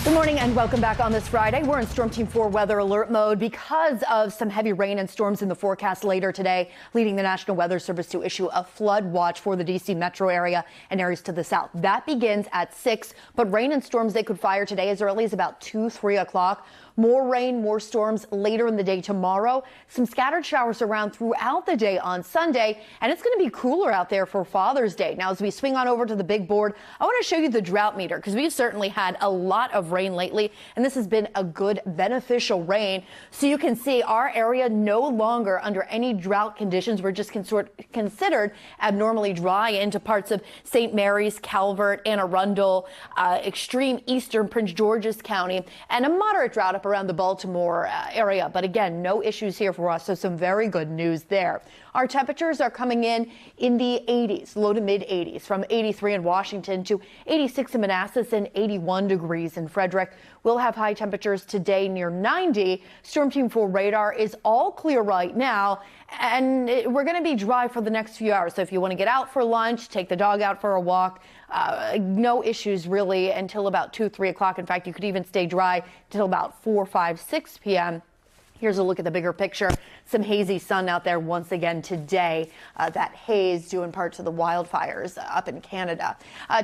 Good morning and welcome back on this Friday. We're in Storm Team 4 weather alert mode because of some heavy rain and storms in the forecast later today, leading the National Weather Service to issue a flood watch for the D.C. metro area and areas to the south. That begins at 6, but rain and storms they could fire today as early as about 3 o'clock. More rain, more storms later in the day tomorrow. Some scattered showers around throughout the day on Sunday, and it's going to be cooler out there for Father's Day. Now, as we swing on over to the big board, I want to show you the drought meter because we've certainly had a lot of rain lately, and this has been a good beneficial rain. So you can see our area no longer under any drought conditions. We're just considered abnormally dry into parts of St. Mary's, Calvert, Anne Arundel, extreme eastern Prince George's County, and a moderate drought up around the Baltimore area. But again, no issues here for us, so some very good news there. Our temperatures are coming in the 80s, low to mid 80s, from 83 in Washington to 86 in Manassas and 81 degrees in Frederick. We'll have high temperatures today near 90. Storm Team 4 radar is all clear right now, and we're going to be dry for the next few hours. So if you want to get out for lunch, take the dog out for a walk, no issues really until about 3 o'clock. In fact, you could even stay dry until about 4, 5, 6 p.m. Here's a look at the bigger picture. Some hazy sun out there once again today. That haze due in part to the wildfires up in Canada.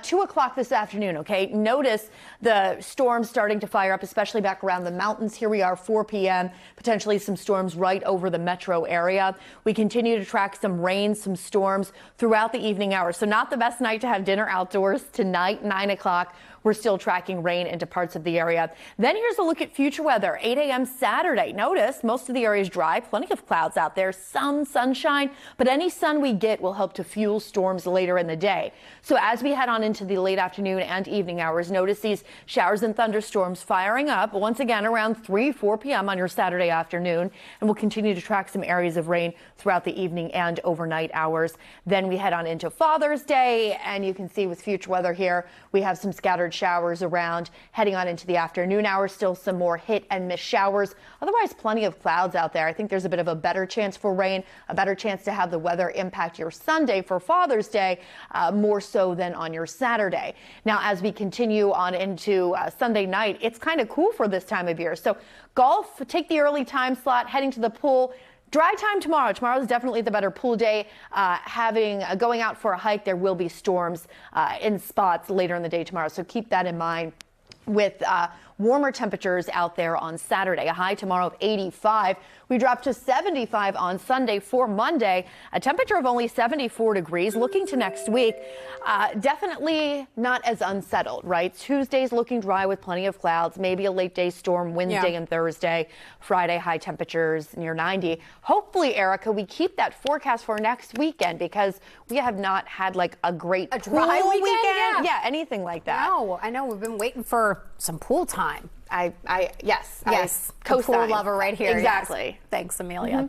2 o'clock this afternoon, okay? Notice the storms starting to fire up, especially back around the mountains. Here we are, 4 p.m., potentially some storms right over the metro area. We continue to track some rain, some storms throughout the evening hours. So not the best night to have dinner outdoors tonight, 9 o'clock. We're still tracking rain into parts of the area. Then here's a look at future weather, 8 a.m. Saturday. Notice most of the area is dry, plenty of clouds out there, some sunshine, but any sun we get will help to fuel storms later in the day. So as we head on into the late afternoon and evening hours, notice these showers and thunderstorms firing up once again around 3, 4 p.m. on your Saturday afternoon, and we'll continue to track some areas of rain throughout the evening and overnight hours. Then we head on into Father's Day, and you can see with future weather here, we have some scattered showers around heading on into the afternoon hours. Still some more hit and miss showers. Otherwise, plenty of clouds out there. I think there's a bit of a better chance for rain, a better chance to have the weather impact your Sunday for Father's Day, more so than on your Saturday. Now, as we continue on into Sunday night, it's kind of cool for this time of year. So golf, take the early time slot, heading to the pool. Dry time tomorrow. Tomorrow is definitely the better pool day. Going out for a hike, there will be storms in spots later in the day tomorrow. So keep that in mind with warmer temperatures out there on Saturday. A high tomorrow of 85. We drop to 75 on Sunday for Monday. A temperature of only 74 degrees. Looking to next week, definitely not as unsettled, right? Tuesday's looking dry with plenty of clouds. Maybe a late day storm Wednesday and Thursday. Friday, high temperatures near 90. Hopefully, Erica, we keep that forecast for next weekend because we have not had like a great dry weekend. Yeah, anything like that. No, I know we've been waiting for some pool time. Yes. Pool lover right here. Exactly. Yes. Thanks, Amelia.